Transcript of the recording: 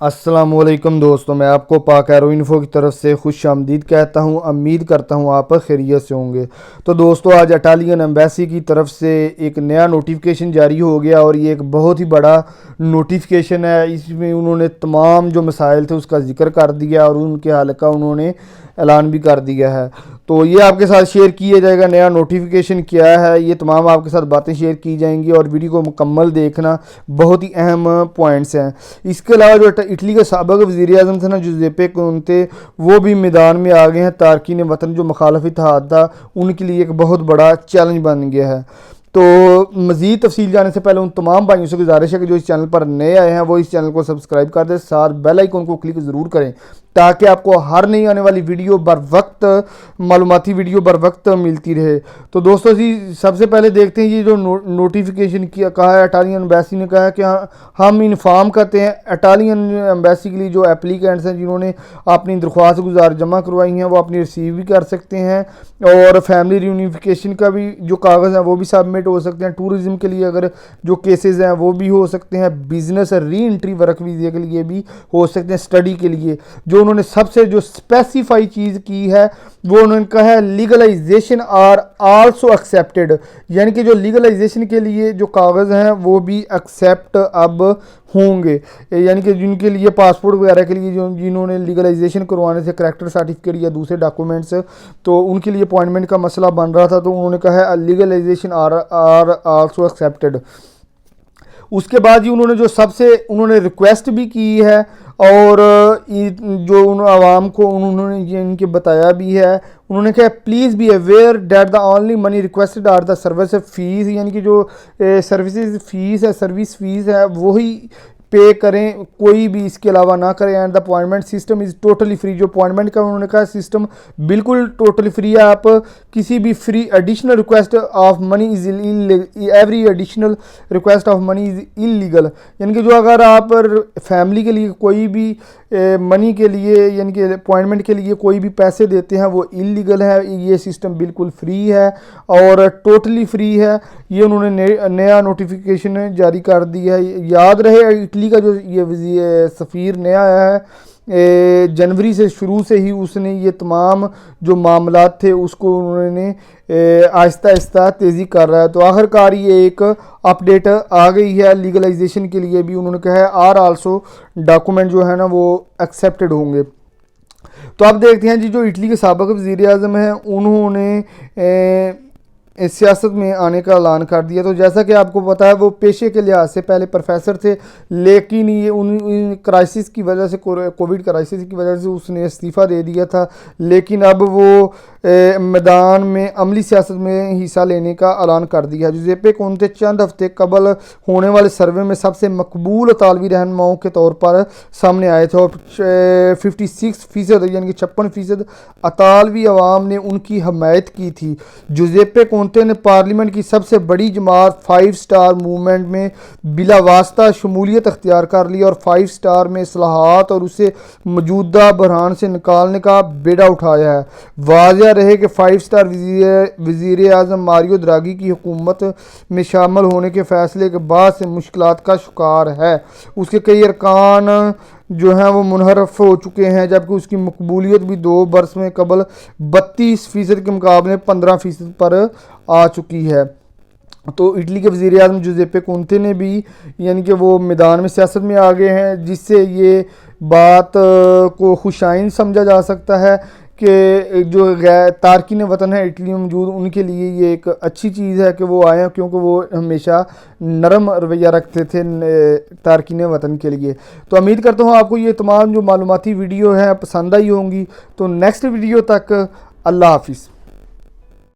अस्सलामुअलैकुम दोस्तों, मैं आपको पाक एरो इन्फो की तरफ से खुश आमदीद कहता हूँ। उम्मीद करता हूँ आप खैरियत से होंगे। तो दोस्तों, आज इटालियन एम्बेसी की तरफ से एक नया नोटिफिकेशन जारी हो गया और ये एक बहुत ही बड़ा नोटिफिकेशन है। इसमें उन्होंने तमाम जो मसाइल थे उसका जिक्र कर दिया और उनके हल का उन्होंने ऐलान भी कर दिया है। तो ये आपके साथ शेयर किया जाएगा। नया नोटिफिकेशन क्या है, ये तमाम आपके साथ बातें शेयर की जाएंगी और वीडियो को मुकम्मल देखना, बहुत ही अहम पॉइंट्स हैं। इसके अलावा जो इटली के साबिक़ वज़ीर-ए-आज़म थे ना, जुज़ेप्पे कोंते, वो भी मैदान में आ गए हैं। तारकीन वतन जो मुखालफ इत्तेहाद था, उनके लिए एक बहुत बड़ा चैलेंज बन गया है। तो मज़ीद तफसील जाने से पहले उन तमाम भाइयों से गुजारिश है कि जो इस चैनल पर नए आए हैं वो इस चैनल को सब्सक्राइब कर दें, साथ बेल आइकन को क्लिक ज़रूर करें ताकि आपको हर नई आने वाली वीडियो बर वक्त, मालूमाती वीडियो बर वक्त मिलती रहे। तो दोस्तों जी, सबसे पहले देखते हैं ये जो नोटिफिकेशन किया कहा है इटालियन एम्बेसी ने। कहा है कि हम इन्फॉर्म करते हैं इटालियन एम्बेसी के लिए जो एप्लीकेंट्स हैं जिन्होंने अपनी दरख्वास्त गुजार जमा करवाई हैं, वो अपनी रिसीव भी कर सकते हैं और फैमिली रियूनिफिकेशन का भी जो कागज़ हैं वो भी सबमिट हो सकते हैं। टूरिज़म के लिए अगर जो केसेस हैं वो भी हो सकते हैं। बिजनेस री एंट्री वर्क वीज़े के लिए भी हो सकते हैं। स्टडी के लिए जो उन्होंने सबसे जो स्पेसिफाई चीज़ की है वो उन्होंने कहा है लीगलाइजेशन आर आल्सो एक्सेप्टेड, यानी कि जो लीगलाइजेशन के लिए जो कागज़ हैं वो भी एक्सेप्ट अब होंगे। यानी कि जिनके लिए पासपोर्ट वगैरह के लिए जो जिन्होंने लीगलाइजेशन करवाने से करैक्टर सर्टिफिकेट या दूसरे डॉक्यूमेंट्स, तो उनके लिए अपॉइंटमेंट का मसला बन रहा था, तो उन्होंने कहा है लीगलाइजेशन आर आल्सो एक्सेप्टेड। उसके बाद ही उन्होंने जो सबसे उन्होंने रिक्वेस्ट भी की है और जो उन आवाम को उन्होंने ये इनके बताया भी है। उन्होंने कहा please be aware that the only money requested are the service fees, यानी कि जो सर्विसेज फ़ीस है, सर्विस फ़ीस है, वही पे करें, कोई भी इसके अलावा ना करें। And the appointment system is totally free. जो अपॉइंटमेंट का उन्होंने कहा सिस्टम बिल्कुल टोटली फ्री है। आप किसी भी free additional request of money is every additional request of money is illegal, यानी कि जो अगर आप फैमिली के लिए कोई भी मनी के लिए यानी कि अपॉइंटमेंट के लिए कोई भी पैसे देते हैं वो इलीगल है। ये सिस्टम बिल्कुल फ्री है और टोटली फ्री है। ये उन्होंने नया नोटिफिकेशन जारी कर दिया है। याद रहे इटली का जो ये सफ़ीर नया आया है, जनवरी से शुरू से ही उसने ये तमाम जो मामलात थे उसको उन्होंने आहिस्ता आहिस्ता तेज़ी कर रहा है। तो आखिरकार ये एक अपडेट आ गई है लीगलाइजेशन के लिए भी। उन्होंने कहा है आर आल्सो डॉक्यूमेंट जो है ना वो एक्सेप्टेड होंगे। तो अब देखते हैं जी, जो इटली के साबिक़ वज़ीर-ए-आज़म हैं उन्होंने सियासत में आने का ऐलान कर दिया। तो जैसा कि आपको पता है वो पेशे के लिहाज से पहले प्रोफेसर थे, लेकिन ये उन क्राइसिस की वजह से, कोविड क्राइसिस की वजह से उसने इस्तीफ़ा दे दिया था। लेकिन अब वो मैदान में अमली सियासत में हिस्सा लेने का ऐलान कर दिया है। जुज़ेप्पे कोंते चंद हफ्ते कबल होने वाले सर्वे में सबसे मकबूल तालवी रहनुमाओं के तौर पर सामने आए थे और 56% यानी कि 56% अतालवी अवाम ने उनकी हमायत की थी। जुज़ेप्पे कोंते ने पार्लियामेंट की सबसे बड़ी जमात 5 स्टार मूवमेंट में बिलावास्ता शमूलियत अख्तियार कर ली और 5 स्टार में इस्लाहात और उसे मौजूदा बहरान से निकालने का बेड़ा उठाया है। वाज़ेह रहे कि 5 स्टार वज़ीर-ए-आज़म मारियो द्रागी की हुकूमत में शामिल होने के फैसले के बाद से मुश्किलात का शिकार है। उसके कई अरकान जो हैं वो मुनहरफ हो चुके हैं, जबकि उसकी मकबूलियत भी 2 बरस में कबल 32% के मुकाबले 15% पर आ चुकी है। तो इटली के वज़ीर-ए-आज़म जुज़ेप्पे कोंते ने भी यानी कि वो मैदान में सियासत में आ गए हैं, जिससे ये बात को खुशाइन समझा जा सकता है कि जो तारकीन वतन है इटली में मौजूद, उनके लिए ये एक अच्छी चीज़ है कि वो आए, क्योंकि वो हमेशा नरम रवैया रखते थे तारकीन वतन के लिए। तो उम्मीद करता हूँ आपको ये तमाम जो मालूमाती वीडियो हैं पसंद आई होंगी। तो नेक्स्ट वीडियो तक अल्लाह हाफिज़।